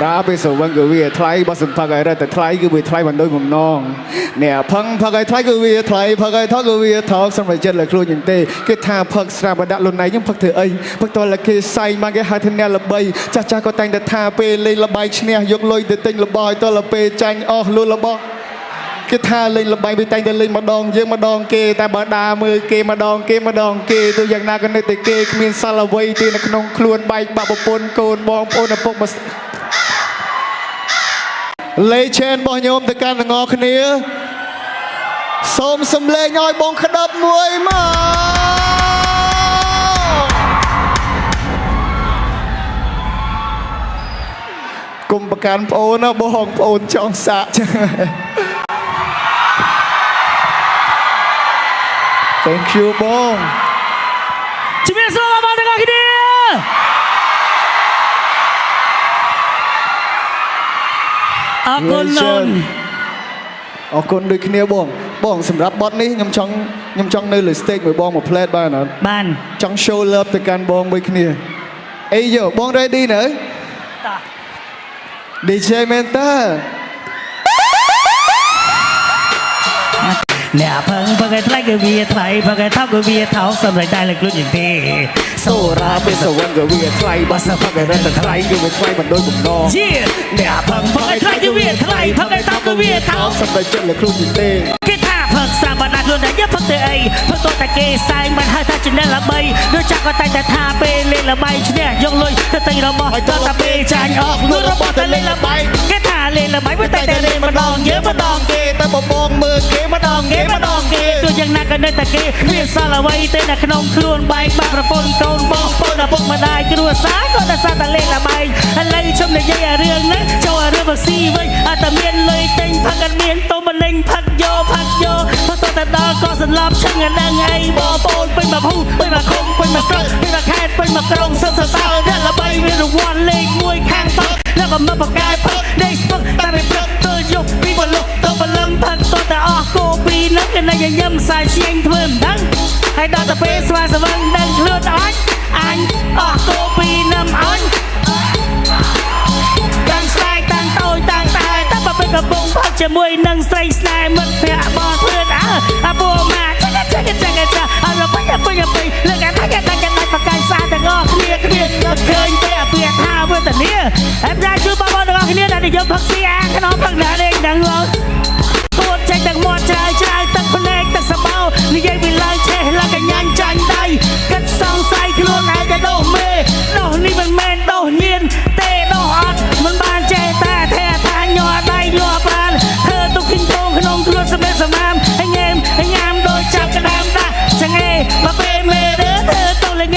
ra bây giờ vẫn cứ việc thay bao giờ phật cái raแต่thay cứ việc thay bằng đôi bằng non nè phật cái thay cứ việc thay phật cái thay cứ việc thọ xong rồi chân là kêu những tê cái thà phật sra bát luôn này nhưng phật thừa ấy phật tôi là cái say mang cái hai thân nè là bay cha cha có tay để thà pe lên là bay nè dục lôi để tinh là bòi tôi là pe tranh luôn là bò cái tha lên là bay bị tay để lên mà đòn dương mà đòn kê ta bà đà mưa kê mà đòn kê tôi dạng na cái này để kê miền xa là vây tiền là nông khuôn bay bà bồn cồn bom ôn là phục mà lấy trên bao nhiêu từ can là ngõ khné xôm xâm lê nhoi bông khát đập muối mà cùngประกันโอนนะบองโอนจองสะจัง Thank you บอง 준비했어 마마들 가기들 아콘론 ออกคนด้วยគ្នាបងសម្រាប់បទនេះខ្ញុំចង់នៅលើ stage មួយបងមួយ plate បានអត់ បាន ចង់ show love ទៅកាន់បងមួយគ្នាអីយោបង ready នៅ DJ Mentor អ្នកផឹងផឹងឲ្យថ្លៃគឺវាថ្លៃផឹងឲ្យថោកគឺវាថោកសម្រាប់តែលើខ្លួនយ៉ាងទេ សូរ៉ាពេលសវណ្ណក៏វាថ្លៃបើសិនផឹងឲ្យរត់ទៅថ្លៃគឺវាថ្លៃមិនដូចបំណង អ្នកផឹងផឹងឲ្យថ្លៃគឺវាថ្លៃផឹងឲ្យថោកគឺវាថោក សម្រាប់ចិត្តលើខ្លួនយ៉ាងទេ គេថាផឹងសាបាណាខ្លួនតែយកផឹងទៅអីផឹងទៅតែគេសែងមិនហៅថាចំណេះល្បីដូចចាក់ក៏តែថាពេលលេងល្បីឈ្នះយកលុយទៅទិញរបស់ឲ្យទៅតែពេលចាញ់អស់លុយរបស់ទៅលេងល្បីគេថាលេងល្បីមិនតែលេងម្ដងយើងម្ដងគេតែបងមើលគេម្ដងគេម្ដងគេទោះយ៉ាងណាក៏នៅតែគេមានសាឡអ្វីទេនៅក្នុងខ្លួនបែកបាក់ប្រពន្ធកូនបងប្អូនឪពុកម្ដាយគ្រួសារក៏តែសារតែលេងល្បែងឥឡូវខ្ញុំនិយាយឲ្យរឿងនេះចូលឲ្យរឿងបស៊ីវិញអត់តែមានលុយទិញផឹកអត់មានទុំបលេងផឹកយកផឹកទៅដល់ក៏សន្លប់ឈឹងអានឹងអីបងប្អូនពេញមកភូពេញមកឃុំពេញមកស្រុកពេញមកខេត្តពេញមកក្រុងសឹកសរសើរអ្នកល្បីមានរង្វាន់លេខ1ខាងផឹកแล้วก็មកបកកាយផឹកដេកស្ពឹកតែពេលព្រឹកទៅយកពីបលុកទៅបលឹងផឹកទៅតែអស់គោពីនឹងគេនៅញញឹមសាយសៀងធ្វើមិនដឹងហើយដល់ទៅពេលស្វាស្វឹងដឹងខ្លួនអញអស់គោពីនឹមអញតាំងស្លាយតាំងតូចតាំងតែតែបើពេលកំពុងផឹកជាមួយនឹងស្រីស្នេហ៍មិត្តភក្តិបងเพื่อนអាពូម៉ាចាអរពេញលើកអាតែបកាយសាទាំងអស់គ្នាឃើញទេអាពាក្យថាវេទនាអែមដែរជួយបងទាំងអស់គ្នាដែលនិយមផឹកស៊ីអាក្នុងផឹកណាលេងដឹងគួតចេញទាំងមាត់ច្រាយទឹកភ្នែកទឹកសបោនិយាយពីឡើងឆេះឡើងកញ្ញាញ់ចាញ់ដៃគិតសង្ស័យខ្លួនឯងទៅដោះមេដោះនេះមិនមែនដោះញៀនទេដោះអត់មិនបានចេះតែថាញ័រដៃញ័របានធ្វើទុកគិញទងក្នុងខ្លួនសម្រាប់សម្រាមញ៉ាំដូចចាប់ក្តាមដាក់ចង្អេមកពេលមេរើធ្វើទៅល្ង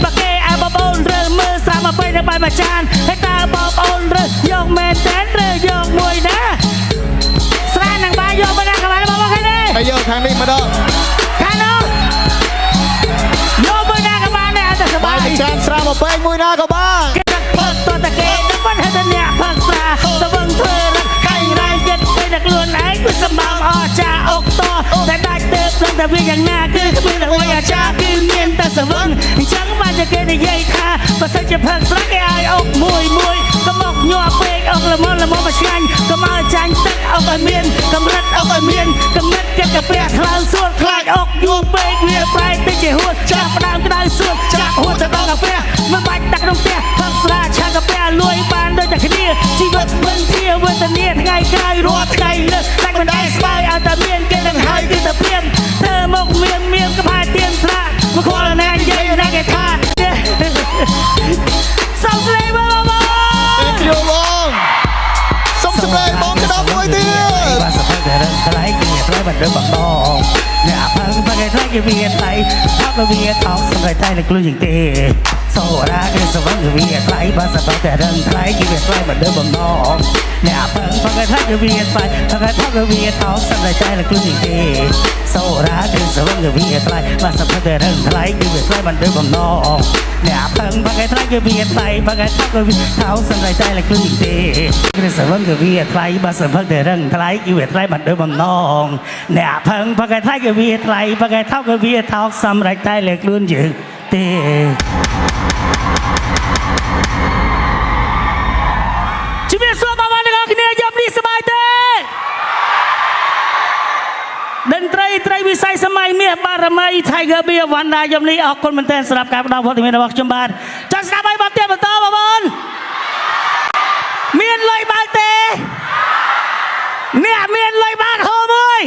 បើគេឲ្យបងប្អូនរើមើលសាមកពេលនៅបាយមួយចានហើយតើបងប្អូនរើយកមែនតែរើយកមួយណាស្រានឹងបាយយកមកណាកន្លែងបងប្អូនឃើញទេហើយយកខាងនេះមកដល់ខាងនោះយកមួយណាក៏បានដែរអត់តែសប្បាយបាយចានស្រាមកពេងមួយណាក៏បានគេដឹកផឹកតតែគេដឹកមិនហេតុអ្នកផឹកស្រាសវឹងធ្វើរឹកខៃរៃចិត្តពេលតែខ្លួនឯងគឺសម្បំអស្ចារអុកតតែដាច់ទៅព្រមតែវាយ៉ាងណាគឺគ្មានអ្វីអាចារ្យគឺមានតែសវឹងអញ្ចឹងបានតែគេនិយាយថាបើសិនជាផឹកស្រាគេឲ្យអុកមួយក៏មកញ័រពេកអុកល្មមមកឆ្ងាញ់ក៏មកចាញ់ទឹកអុកឲ្យមានកម្រិតអុកឲ្យមានកម្រិតចិត្តកាពះថ្លើមសួតខ្លាចអុកយូរពេកវាប្រែកតិចជាហួតចាប់ផ្ដើមក្តៅសួតចាប់ហួតទៅដល់កាពះមិនបាច់ដាក់ក្នុងផ្ទះផឹកស្រាឆាកាពះលួយបានដូចតែគ្នាជីវិតមិនធាវេទនាថ្ងៃក្រោយរាល់ថ្ងៃលើតែមិនដែលស្បាយឲ្យតែមានគេនឹងហើយគឺតែព្រៀនធ្វើមកមានក្បែរទៀនស្លាមកខលណានិយាយណាគេថាសំស្លេបងសុំសម្លេងបងក្តោបមួយទៀតបាទសម្រាប់តែរឹងថ្លៃគឺថ្លៃមិនរើបងអ្នកផឹងផឹកឲ្យថ្លៃគឺវាថ្លៃថោកក៏វាថោកសម្រាប់តែលើខ្លួនជាងទេសូរ៉ាគឺសវឹងគឺវាថ្លៃបាទសម្រាប់តែរឹងថ្លៃគឺវាថ្លៃមិនរើបងអ្នកផឹងផឹកឲ្យថ្លៃគឺវាថ្លៃផឹកឲ្យថោកគឺវាថោកសម្រាប់តែលើខ្លួនជាងទេសូរ៉ាគឺសវឹងគឺវាថ្លៃបាទសម្រាប់តែរឹងថ្លៃគឺវាថ្លៃមិនរើបងអ្នកផឹងផឹកឲ្យថ្លៃគឺវាថ្លៃផឹកឲ្យថោកគឺវាថោកសម្រាប់តែលើខ្លួនជាងទេគឺសវឹងគឺវាថ្លៃបាទសម្រាប់តែរឹងថ្លៃគឺវាថ្លៃមិនរើបងអ្នកផឹងផឹកឲ្យថ្លៃគឺវាថ្លៃផឹកឲ្យថោកគឺវាថោកសម្រាប់តែលើខ្លួនយើងទេ មាសបារមី Tiger Beer វណ្ណាយមនេះអរគុណមែនទែនសម្រាប់ការផ្ដល់វត្តមានរបស់ខ្ញុំបាទចង់ស្ដាប់ឲ្យបន្តទៀតបន្តបងប្អូនមានលុយបើកទេអ្នកមានលុយបើកហូបមួយ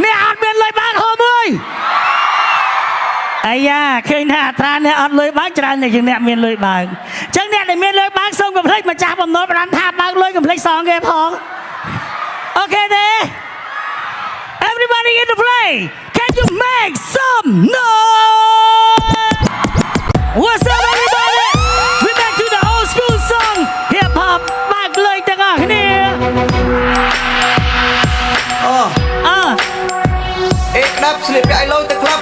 អ្នកអត់មានលុយបើកហូបមួយអាយ៉ាឃើញថាអត្រាអ្នកអត់លុយបើកច្រើនជាងអ្នកមានលុយបើកអញ្ចឹងអ្នកដែលមានលុយបើកសូមកុំភ្លេចម្ចាស់បំណុលផ្ដាំថាបើកលុយកុំភ្លេចសងគេផងអូខេទេ Everybody in the play can you make some noise What's up everybody we back to the old school song hip hop បើកលុយទាំងអស់គ្នាเอ๊ะดับสลิปไปไอ้ลอยตะครับ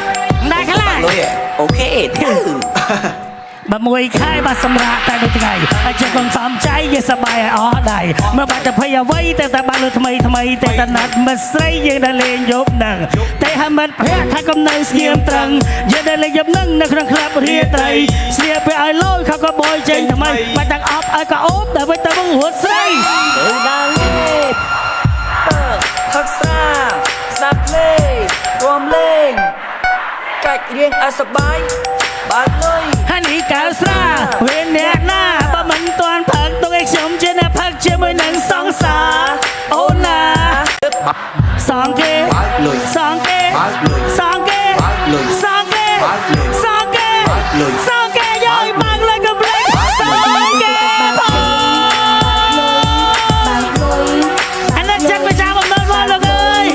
ណាខ្លះ ลอยโอเคถือ បើមួយខែបើសម្រាប់តែមួយថ្ងៃអាចជិះកុំសំចៃយើងសប្បាយឲ្យអស់ដៃមើលបាច់ទៅភ័យអ្វីតែបានលុយថ្មីថ្មីតែតណាត់មិត្តស្រីយើងដែលលេងយប់នឹងតែហើយមិត្តភក្តិថាកុំនៅស្ងៀមត្រឹងយើងដែលលេងយប់នឹងនៅក្នុងក្លាប់រាត្រីស្លៀកពេលឲ្យលុយខកក៏បយចេញថ្មីបាច់ទាំងអប់ឲ្យក៏អូបតែវិញទៅមករត់ស្រី Ôi đang lên Thật xa Sạp lên Gồm lên Cách riêng ở sập bái Bạn ơi ហើយនេះកៅស្រាវេអ្នកណាបើមិនទាន់ផឹកទុកឲ្យខ្ញុំជាអ្នកផឹកជាមួយនឹងសង្សារអូនណាសងគេសងគេសងគេសងគេសងគេសងគេយកបើកលុយកុំភ្លេចសងគេអានេះចាក់ប្រចាំបំណុលមកលោកអើយ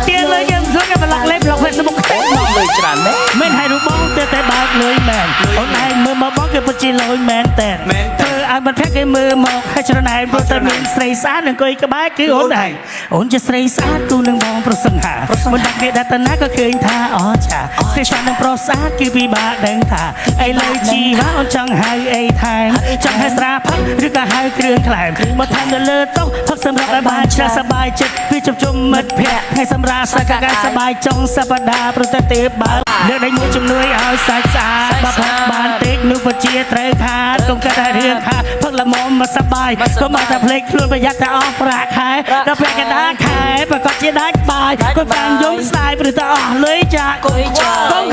ទៀនលុយយើងសួរគេប្លុកលេបប្លុក Facebook Mong lời tràn đấy មិនឲ្យរូបបងតែបើកលុយមែនអូនឯងមើលមកបងគេពិតជាលុយមែនតែធ្វើឲ្យមិនភ័ក្រគេមើលមកហើយច្រណែនព្រោះតែមានស្រីស្អាតនឹងអង្គុយក្បែរគឺអូនឯងអូនជាស្រីស្អាតគូនឹងបងប្រសង្ហាមិនដឹងគេដាក់តាណាក៏ឃើញថាអឆាស្រីស្អាតនឹងប្រុសស្អាតគឺពិបាកដឹងថាឥឡូវជីវ៉ាអូនចង់ហៅអីថែមចង់ហៅស្រាផឹកឬក៏ហៅគ្រឿងក្លែមមកថែមទៅលើតុផឹកសម្រាប់ឲ្យបានឆ្លាស់សប្បាយចិត្តគឺជុំជុំមិត្តភក្តិថ្ងៃសម្រាប់សក្ការសប្បាយចុងសប្តាហ៍ប្រតិទេបើលើកដៃមួយជំនួយឲ្យសាច់ស្អាតបើផឹកបានតិចនោះពិតជាត្រូវខាតកុំគិតតែរឿងខាតផឹកល្មមមកសប្បាយកុំមកតែភ្លេចខ្លួនប្រយ័ត្នតែអស់ប្រាក់ខែដល់ពេលកណ្ដាលខែប្រកាសជាដាច់បាយកុំតាមយំស្ដាយព្រោះតែអស់លុយចាក់កុំ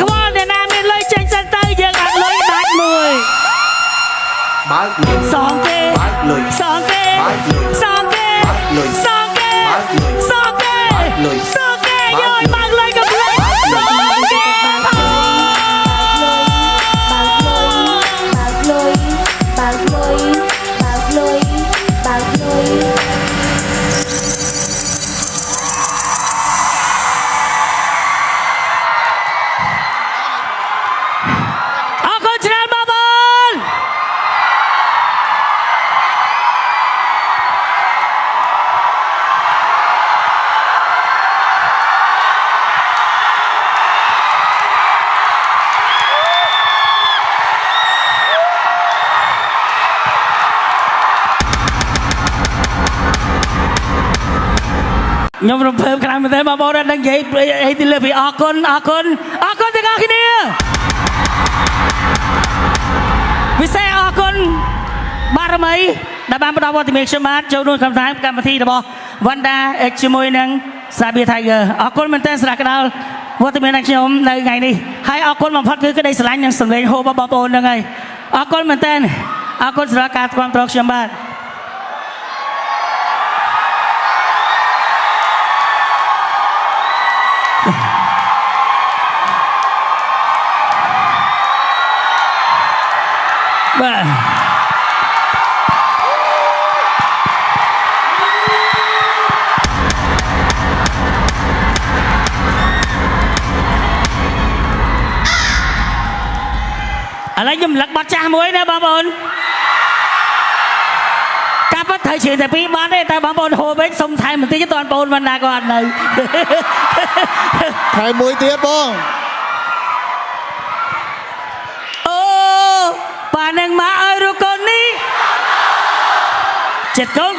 ខ្វល់អ្នកណាមានលុយចេញសិនទៅយើងអត់លុយដាច់មួយ Bác lùi សងគេ Bác lùi សងគេសងគេសងគេសងគេសងគេយកបើកលុយកុំភ្លេចសងគេ Bạc lôi អរគុណច្រើនបងប្អូនខ្ញុំរំភើបខ្លាំងមែនទេបងប្អូនដែលនិយាយអីទីលើពីអរគុណទាំងអស់គ្នាពិសេសអរគុណបារមីដែលបានផ្ដល់វត្តមានខ្ញុំបាទចូលរួមកម្មវិធីរបស់ Wanda X ជាមួយនឹង Sabia Tiger អរគុណមែនទែនសម្រាប់ក្ដាល់វត្តមានខ្ញុំនៅថ្ងៃនេះហើយអរគុណបំផុតគឺក្តីស្រឡាញ់និងសម្លេងហូបបងប្អូនហ្នឹងហើយអរគុណមែនទែនអរគុណសម្រាប់ការគាំទ្រខ្ញុំបាទបាទ ឥឡូវខ្ញុំលឹកបាត់ចាស់មួយណាបងប្អូនការបាត់ត្រូវជ្រៀងតែពីរបាត់ទេតែបងប្អូនហូបវិញសុំថែមបន្តិចទៅបងប្អូនវណ្ណាក៏អត់នៅ ថែមមួយទៀតបង អូប៉ានឹងមកឲ្យរូកូននេះចិត្តកូន